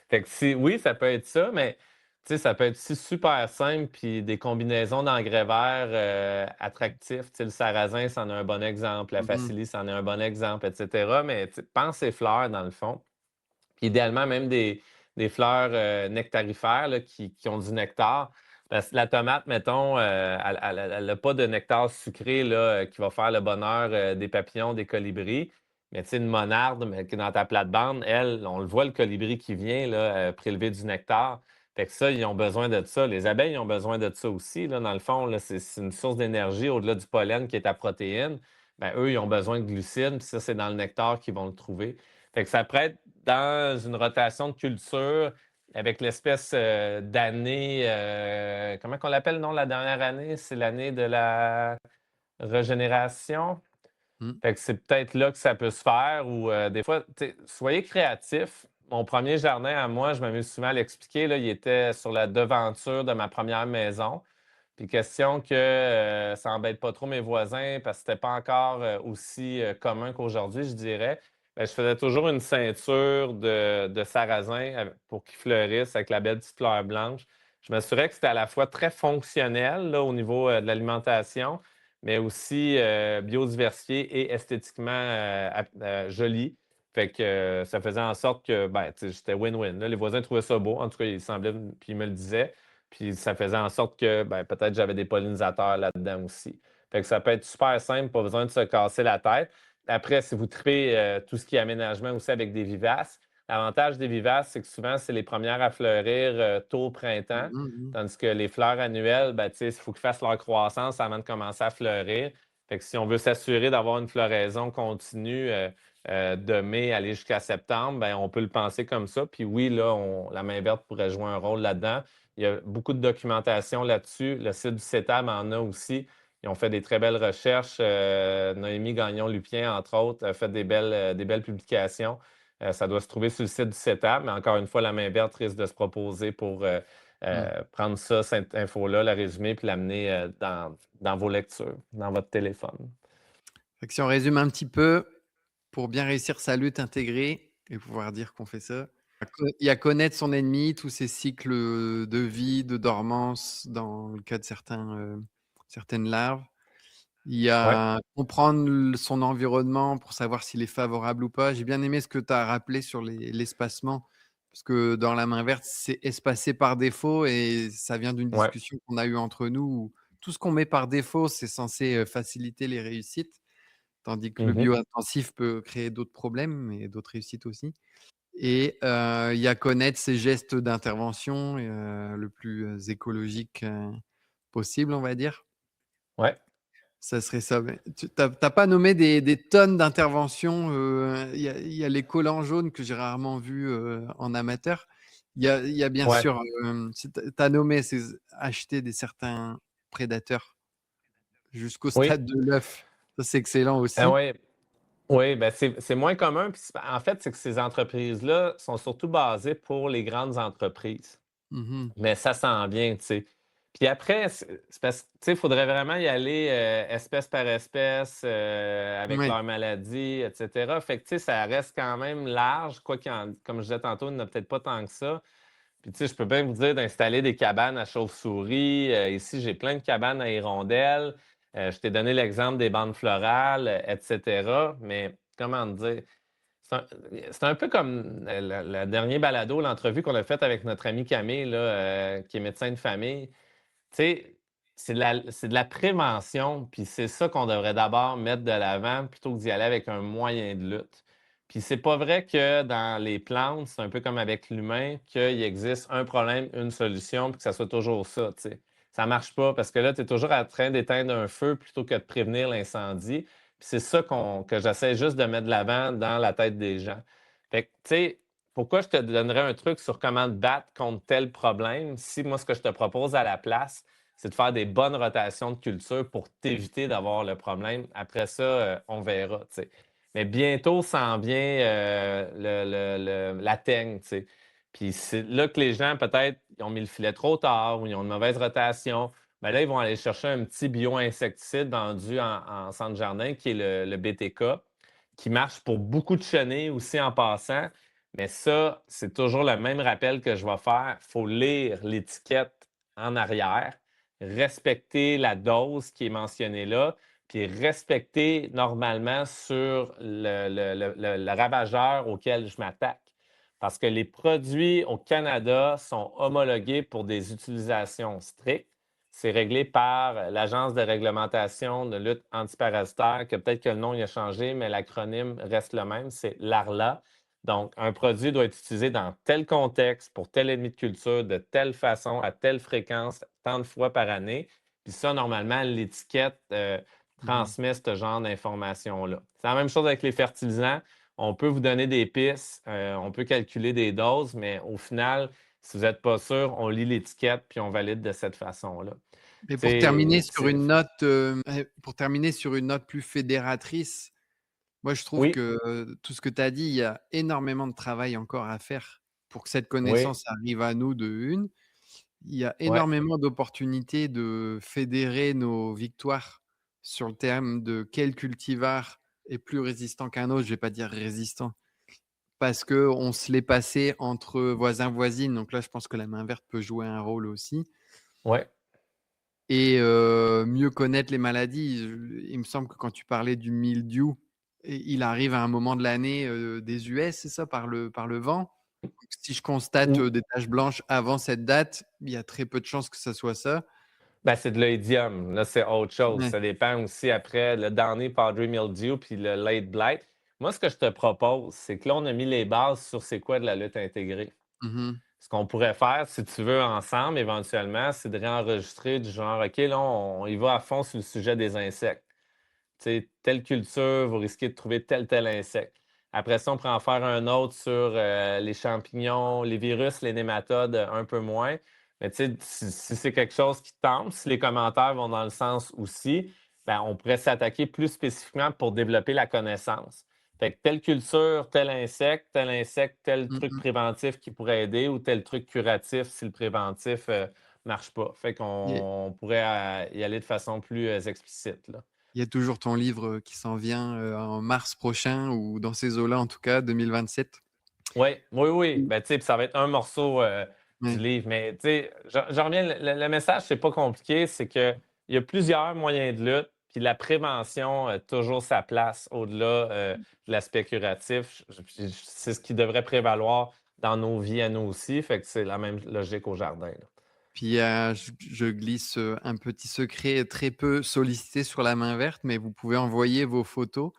Fait que si oui, ça peut être ça, mais tu sais, ça peut être aussi super simple, puis des combinaisons d'engrais verts attractifs. Tu sais, le sarrasin, c'en est un bon exemple. La Mmh. facilie, c'en est un bon exemple, et cetera. Mais tu sais, pense ces fleurs, dans le fond. Puis idéalement, même des fleurs nectarifères là, qui ont du nectar. Parce que la tomate, mettons, elle n'a pas de nectar sucré là, qui va faire le bonheur des papillons, des colibris. Mais tu sais, une monarde, mais qui est dans ta plate-bande, elle, on le voit, le colibri qui vient là, prélever du nectar. Fait que ça, ils ont besoin de ça. Les abeilles ont besoin de ça aussi. Là, dans le fond, là, c'est une source d'énergie au-delà du pollen qui est ta protéine. Ben, eux, ils ont besoin de glucides, puis ça, c'est dans le nectar qu'ils vont le trouver. Fait que ça pourrait être dans une rotation de culture avec l'espèce d'année, comment qu'on l'appelle, non, la dernière année? C'est l'année de la régénération. Mmh. Fait que c'est peut-être là que ça peut se faire ou des fois, tu sais, soyez créatifs. Mon premier jardin à moi, je m'amuse souvent à l'expliquer, là, il était sur la devanture de ma première maison. Puis question que ça embête pas trop mes voisins parce que c'était pas encore aussi commun qu'aujourd'hui, je dirais. Ben, je faisais toujours une ceinture de sarrasin pour qu'il fleurisse avec la belle petite fleur blanche. Je m'assurais que c'était à la fois très fonctionnel là, au niveau de l'alimentation, mais aussi biodiversifié et esthétiquement joli. Fait que ça faisait en sorte que ben, tu sais, j'étais win-win, là. Les voisins trouvaient ça beau. En tout cas, ils semblaient, puis ils me le disaient. Puis ça faisait en sorte que ben, peut-être j'avais des pollinisateurs là-dedans aussi. Fait que ça peut être super simple, pas besoin de se casser la tête. Après, si vous tripez tout ce qui est aménagement aussi avec des vivaces, l'avantage des vivaces, c'est que souvent, c'est les premières à fleurir tôt au printemps, Mmh mh. tandis que les fleurs annuelles, ben, il faut qu'ils fassent leur croissance avant de commencer à fleurir. Fait que si on veut s'assurer d'avoir une floraison continue de mai aller jusqu'à septembre, ben, on peut le penser comme ça. Puis oui, là, la main verte pourrait jouer un rôle là-dedans. Il y a beaucoup de documentation là-dessus. Le site du CETAM en a aussi. Ils ont fait des très belles recherches. Noémie Gagnon-Lupien, entre autres, a fait des belles publications. Ça doit se trouver sur le site du CETAM, mais encore une fois, la main verte risque de se proposer pour Mmh. prendre ça, cette info-là, la résumer, puis l'amener dans vos lectures, dans votre téléphone. Fait que si on résume un petit peu, pour bien réussir sa lutte intégrée et pouvoir dire qu'on fait ça, il y a connaître son ennemi, tous ses cycles, de vie, de dormance dans le cas de certaines larves. Il y Ouais, a comprendre son environnement pour savoir s'il est favorable ou pas. J'ai bien aimé ce que tu as rappelé sur l'espacement, parce que dans la main verte, c'est espacé par défaut et ça vient d'une ouais. discussion qu'on a eue entre nous où tout ce qu'on met par défaut, c'est censé, faciliter les réussites, tandis que le Mhm. bio-intensif peut créer d'autres problèmes et d'autres réussites aussi et il y a connaître ses gestes d'intervention, le plus, écologique, possible, on va dire. Ouais, Ça serait ça, mais tu as pas nommé des tonnes d'interventions, il y a les collants jaunes que j'ai rarement vus, en amateur. Il y a bien ouais. sûr, tu as nommé ces acheter des certains prédateurs jusqu'au Oui. stade de l'œuf. Ça, c'est excellent Ah aussi. ouais. Oui, ben c'est moins commun. Puis en fait, c'est que ces entreprises-là sont surtout basées pour les grandes entreprises. Mmh mh. Mais ça s'en vient, tu sais. Puis après, c'est parce que, tu sais, il faudrait vraiment y aller espèce par espèce, avec Ouais. leurs maladies, et cetera. Fait que, tu sais, ça reste quand même large, quoi comme je disais tantôt, il n'y en a peut-être pas tant que ça. Puis, tu sais, je peux bien vous dire d'installer des cabanes à chauves-souris. Ici, j'ai plein de cabanes à hirondelles. Je t'ai donné l'exemple des bandes florales, et cetera. Mais comment te dire? C'est un, c'est un peu comme le dernier balado, l'entrevue qu'on a faite avec notre ami Camille, là, qui est médecin de famille. Tu sais, c'est de la prévention, puis c'est ça qu'on devrait d'abord mettre de l'avant plutôt que d'y aller avec un moyen de lutte. Puis c'est pas vrai que dans les plantes, c'est un peu comme avec l'humain, qu'il existe un problème, une solution, puis que ça soit toujours ça, tu sais. Ça marche pas parce que là, tu es toujours en train d'éteindre un feu plutôt que de prévenir l'incendie. Puis c'est ça que j'essaie juste de mettre de l'avant dans la tête des gens. Fait que, tu sais, pourquoi je te donnerais un truc sur comment te battre contre tel problème si moi, ce que je te propose à la place, c'est de faire des bonnes rotations de culture pour t'éviter d'avoir le problème. Après ça, on verra, tu sais. Mais bientôt s'en vient la teigne, tu sais. Puis c'est là que les gens, peut-être, ils ont mis le filet trop tard ou ils ont une mauvaise rotation. Ben là, ils vont aller chercher un petit bio-insecticide vendu en centre jardin qui est le BTK, qui marche pour beaucoup de chenilles aussi en passant. Mais ça, c'est toujours le même rappel que je vais faire. Il faut lire l'étiquette en arrière, respecter la dose qui est mentionnée là, puis respecter normalement sur le ravageur auquel je m'attaque. Parce que les produits au Canada sont homologués pour des utilisations strictes. C'est réglé par l'Agence de réglementation de lutte antiparasitaire, que peut-être que le nom il a changé, mais l'acronyme reste le même, c'est l'ARLA. Donc, un produit doit être utilisé dans tel contexte, pour tel ennemi de culture, de telle façon, à telle fréquence, tant de fois par année. Puis ça, normalement, l'étiquette Mmh. transmet ce genre d'informations-là. C'est la même chose avec les fertilisants. On peut vous donner des pistes, on peut calculer des doses, mais au final, si vous n'êtes pas sûr, on lit l'étiquette puis on valide de cette façon-là. Mais Tu sais, pour terminer sur une note plus fédératrice, moi je trouve oui, que, tout ce que tu as dit, il y a énormément de travail encore à faire pour que cette oui, connaissance arrive à nous de une. Il y a ouais, énormément d'opportunités de fédérer nos victoires sur le terme de quel cultivar est plus résistant qu'un autre. Je vais pas dire résistant, parce qu'on se l'est passé entre voisins, voisines, donc là, je pense que la main verte peut jouer un rôle aussi ouais, et mieux connaître les maladies. Il me semble que quand tu parlais du mildiou, il arrive à un moment de l'année, des US, c'est ça? Par le vent? Si je constate, ou des taches blanches avant cette date, il y a très peu de chances que ça soit ça. ben, c'est de l'oïdium. Là, c'est autre chose. Ouais. Ça dépend aussi après le Downy Powdery Mildew puis le Late Blight. Moi, ce que je te propose, c'est que là, on a mis les bases sur c'est quoi de la lutte intégrée. Mmh mh. Ce qu'on pourrait faire, si tu veux, ensemble, éventuellement, c'est de réenregistrer du genre, OK, là, on y va à fond sur le sujet des insectes. Tu sais, telle culture, vous risquez de trouver tel insecte. Après ça, on pourrait en faire un autre sur les champignons, les virus, les nématodes, un peu moins. Mais tu sais, si c'est quelque chose qui tente, si les commentaires vont dans le sens aussi, ben, on pourrait s'attaquer plus spécifiquement pour développer la connaissance. Fait que telle culture, tel insecte, tel Mmh truc mh. préventif qui pourrait aider ou tel truc curatif si le préventif marche pas. Fait Et qu'on pourrait y aller de façon plus explicite, là. il y a toujours ton livre, qui s'en vient, en mars prochain ou dans ces eaux-là en tout cas, 2027. Oui, oui, oui. Mmh. Ben, tu sais, puis ça va être un morceau, du Ouais. livre, mais tu sais, je reviens, le message, c'est pas compliqué, c'est qu'il y a plusieurs moyens de lutte, puis la prévention a toujours sa place au-delà, de l'aspect curatif. Puis c'est ce qui devrait prévaloir dans nos vies à nous aussi, fait que c'est la même logique au jardin, là. Puis, je glisse, un petit secret très peu sollicité sur la main verte, mais vous pouvez envoyer vos photos.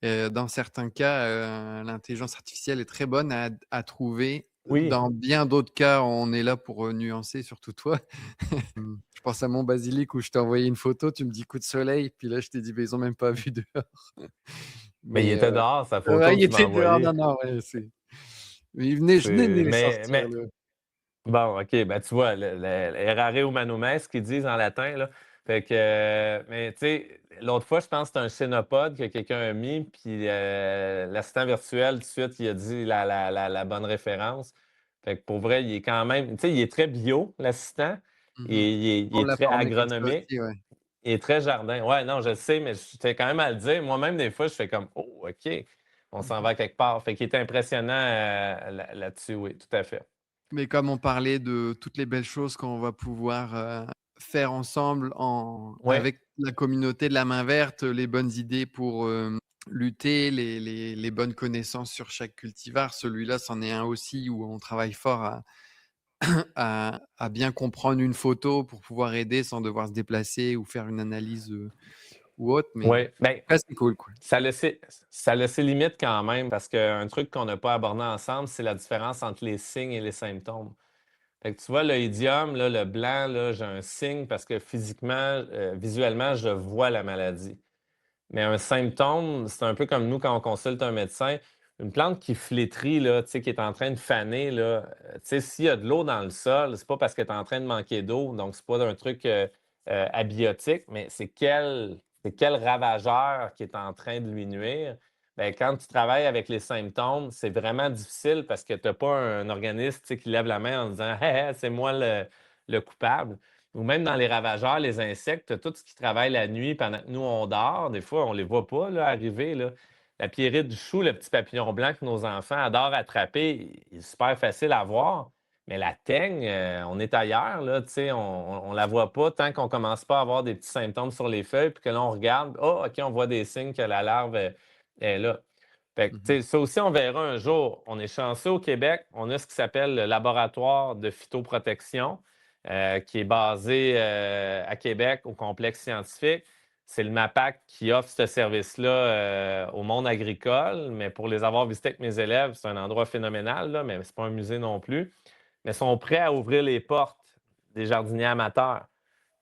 Dans certains cas, l'intelligence artificielle est très bonne à trouver. Oui. Dans bien d'autres cas, on est là pour, nuancer, surtout toi. Je pense à mon basilic où je t'ai envoyé une photo, tu me dis: «Coup de soleil», puis là je t'ai dit: «Beh, ils ont même pas vu dehors». Mais il Mais, était dehors, sa ouais, photo il que tu m'as était dehors, non, envoyée. non, ouais, mais je venais de C'est les sortir mais le bon, OK, ben, tu vois, le errare humanum est, qu'ils disent en latin, là. Fait que, mais tu sais, l'autre fois, je pense que c'était un cénopode que quelqu'un a mis, puis l'assistant virtuel, tout de suite, il a dit la bonne référence. Fait que pour vrai, il est quand même, tu sais, il est très bio, l'assistant, mmh. et il On est l'a très formé comme ça agronomique, aussi, ouais. il est très jardin. Ouais, non, je le sais, mais je tiens quand même à le dire. Moi-même, des fois, je fais comme: «Oh, OK, on s'en Mmh. va quelque part». Fait qu'il est impressionnant, là-dessus, oui, tout à fait. Mais comme on parlait de toutes les belles choses qu'on va pouvoir, faire ensemble Ouais, avec la communauté de la main verte, les bonnes idées pour, lutter, les bonnes connaissances sur chaque cultivar. Celui-là, c'en est un aussi où on travaille fort à bien comprendre une photo pour pouvoir aider sans devoir se déplacer ou faire une analyse, ou autre, mais Oui, bien, ouais, c'est cool, quoi. ça a ses limites quand même parce qu'un truc qu'on n'a pas abordé ensemble, c'est la différence entre les signes et les symptômes. Fait que tu vois, le idiome, là, le blanc, là, j'ai un signe parce que physiquement, visuellement, je vois la maladie. Mais un symptôme, c'est un peu comme nous quand on consulte un médecin. Une plante qui flétrit, là, tu sais, qui est en train de faner, là, tu sais, s'il y a de l'eau dans le sol, c'est pas parce qu'elle est en train de manquer d'eau, donc c'est pas un truc abiotique, mais c'est quel ravageur qui est en train de lui nuire. Bien, quand tu travailles avec les symptômes, c'est vraiment difficile parce que tu n'as pas un organisme, tu sais, qui lève la main en disant hey, hey, c'est moi le coupable. Ou même dans les ravageurs, les insectes, tu tout ce qui travaille la nuit pendant que nous, on dort. Des fois, on ne les voit pas là, arriver. Là. La pierrite du chou, le petit papillon blanc que nos enfants adorent attraper, il est super facile à voir. Mais la teigne, on est ailleurs, là, tu sais, on ne la voit pas tant qu'on ne commence pas à avoir des petits symptômes sur les feuilles, puis que là, on regarde, oh, OK, on voit des signes que la larve est là. Fait que, tu Mmh. sais, ça aussi, on verra un jour. On est chanceux au Québec. On a ce qui s'appelle le laboratoire de phytoprotection, qui est basé à Québec au complexe scientifique. C'est le MAPAC qui offre ce service-là au monde agricole. Mais pour les avoir visités avec mes élèves, c'est un endroit phénoménal, là, mais ce n'est pas un musée non plus. Mais ils sont prêts à ouvrir les portes des jardiniers amateurs.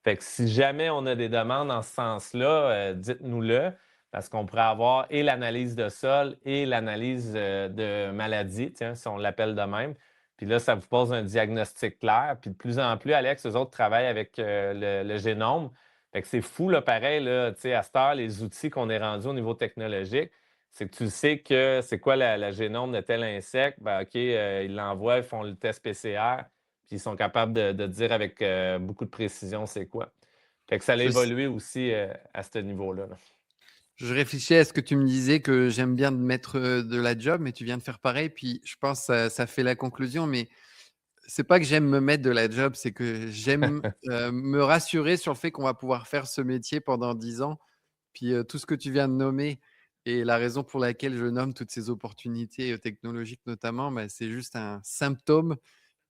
Fait que si jamais on a des demandes en ce sens-là, dites-nous-le, parce qu'on pourrait avoir et l'analyse de sol et l'analyse de maladie, tiens, si on l'appelle de même. Puis là, ça vous pose un diagnostic clair. Puis de plus en plus, Alex, eux autres travaillent avec le génome. Fait que c'est fou, là, pareil, là, tu sais, à cette heure, les outils qu'on est rendus au niveau technologique, c'est que tu sais que c'est quoi la génome de tel insecte. Ben, OK, ils l'envoient, ils font le test PCR. Puis ils sont capables de dire avec beaucoup de précision c'est quoi. Fait que ça a Je s évolué aussi à ce niveau-là. Là. je réfléchissais à ce que tu me disais que j'aime bien me mettre, de la job, mais tu viens de faire pareil, puis je pense ça fait la conclusion, mais c'est pas que j'aime me mettre de la job, c'est que j'aime, me rassurer sur le fait qu'on va pouvoir faire ce métier pendant 10 ans. Puis, tout ce que tu viens de nommer et la raison pour laquelle je nomme toutes ces opportunités, technologiques notamment, bah, c'est juste un symptôme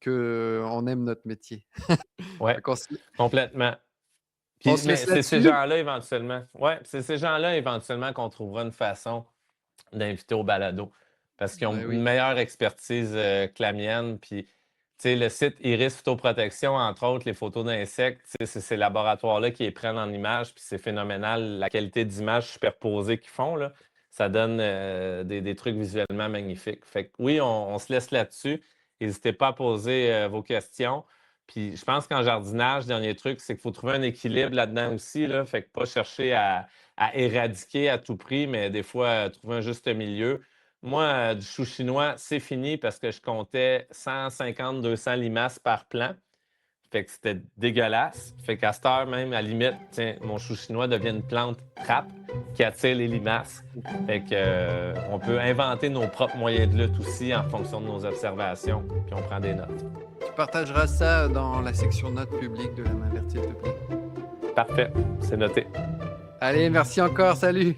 qu'on aime notre métier. Ouais, Donc complètement. on Puis, se mais laisse c'est ces là-dessus? gens-là éventuellement. Ouais, c'est ces gens-là éventuellement qu'on trouvera une façon d'inviter au balado. Parce qu'ils ont Bah, une oui. meilleure expertise que la mienne. Puis, tu sais, le site Iris Phytoprotection, entre autres, les photos d'insectes, tu sais, c'est ces laboratoires-là qui les prennent en images. Puis c'est phénoménal la qualité d'images superposées qu'ils font. Là. Ça donne des trucs visuellement magnifiques. Fait que oui, on se laisse là-dessus. N'hésitez pas à poser vos questions. Puis je pense qu'en jardinage, dernier truc, c'est qu'il faut trouver un équilibre là-dedans aussi. Là. Fait que pas chercher à éradiquer à tout prix, mais des fois, trouver un juste milieu. Moi, du chou chinois, c'est fini parce que je comptais 150-200 limaces par plant. Fait que c'était dégueulasse. Fait qu'à cette heure, même, à la limite, tiens, mon chou chinois devient une plante trappe qui attire les limaces. Fait que, on peut inventer nos propres moyens de lutte aussi en fonction de nos observations, puis on prend des notes. Tu partageras ça dans la section notes publiques de la main verte, s'il te plaît. Parfait, c'est noté. Allez, merci encore, salut!